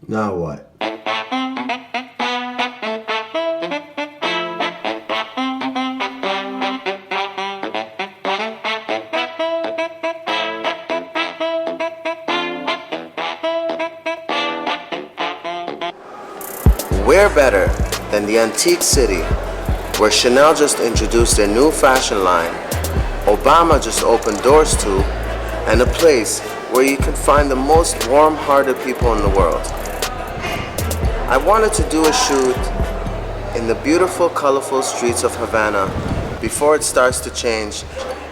Now what? Where better than the antique city where Chanel just introduced their new fashion line, Obama just opened doors to, and a place where you can find the most warm-hearted people in the world. I wanted to do a shoot in the beautiful, colorful streets of Havana before it starts to change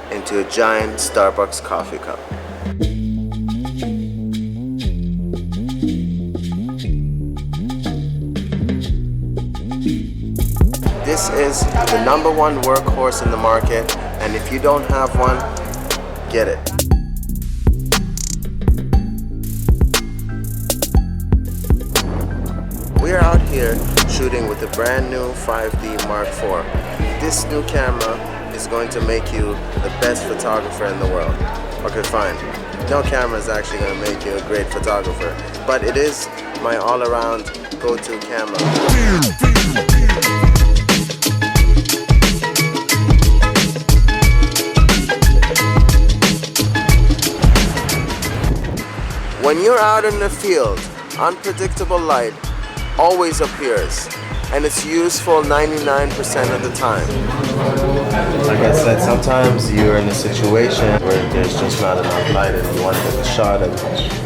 into a giant Starbucks coffee cup. This is the #1 workhorse in the market, and if you don't have one, get it. We are out here shooting with a brand new 5D Mark IV. This new camera is going to make you the best photographer in the world. Okay, fine. No camera is actually going to make you a great photographer, but it is my all-around go-to camera. When you're out in the field, unpredictable light always appears, and it's useful 99% of the time. Like I said, sometimes you're in a situation where there's just not enough light and you want to take a shot and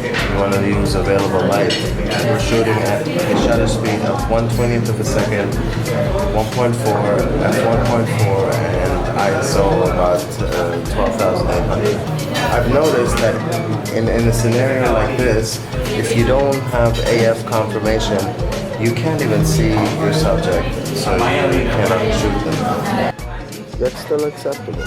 you want to use available light. We're shooting at a shutter speed of 1/20th of a second, 1.4, f1.4, and ISO about 12,800. I've noticed that in a scenario like this, if you don't have AF confirmation, you can't even see your subject, so you cannot shoot them. That's still acceptable.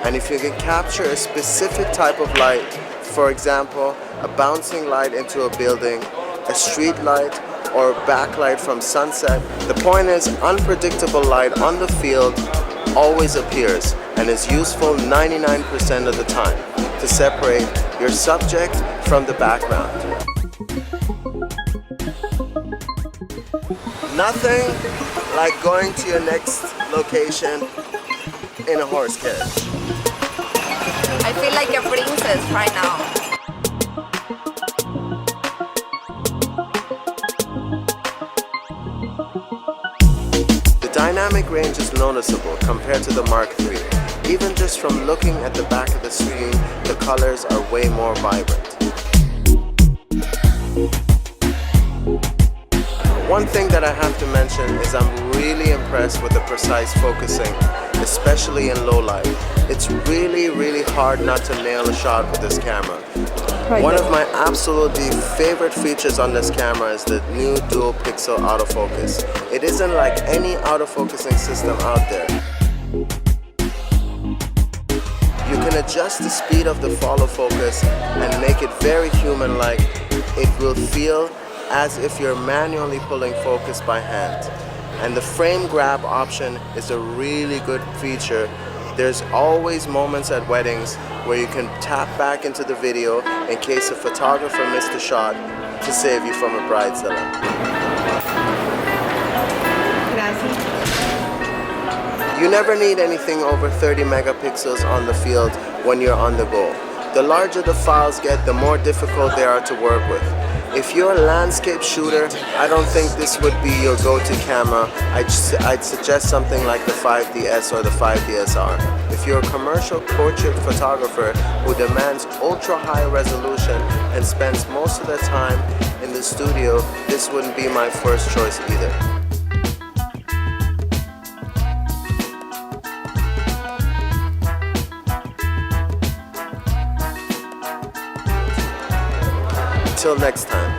And if you can capture a specific type of light, for example, a bouncing light into a building, a street light, or a backlight from sunset, the point is unpredictable light on the field always appears and is useful 99% of the time to separate your subject from the background. Nothing like going to your next location in a horse carriage. I feel like a princess right now. The dynamic range is noticeable compared to the Mark III. Even just from looking at the back of the screen, the colors are way more vibrant. One thing that I have to mention is I'm really impressed with the precise focusing, especially in low light. It's really hard not to nail a shot with this camera. One of my absolutely favorite features on this camera is the new dual pixel autofocus. It isn't like any autofocusing system out there. You can adjust the speed of the follow focus and make it very human-like. It will feel as if you're manually pulling focus by hand. And the frame grab option is a really good feature. There's always moments at weddings where you can tap back into the video in case a photographer missed a shot to save you from a bridezilla. You never need anything over 30 megapixels on the field when you're on the go. The larger the files get, the more difficult they are to work with. If you're a landscape shooter, I don't think this would be your go-to camera. I'd suggest something like the 5DS or the 5DSR. If you're a commercial portrait photographer who demands ultra-high resolution and spends most of their time in the studio, this wouldn't be my first choice either. Till next time.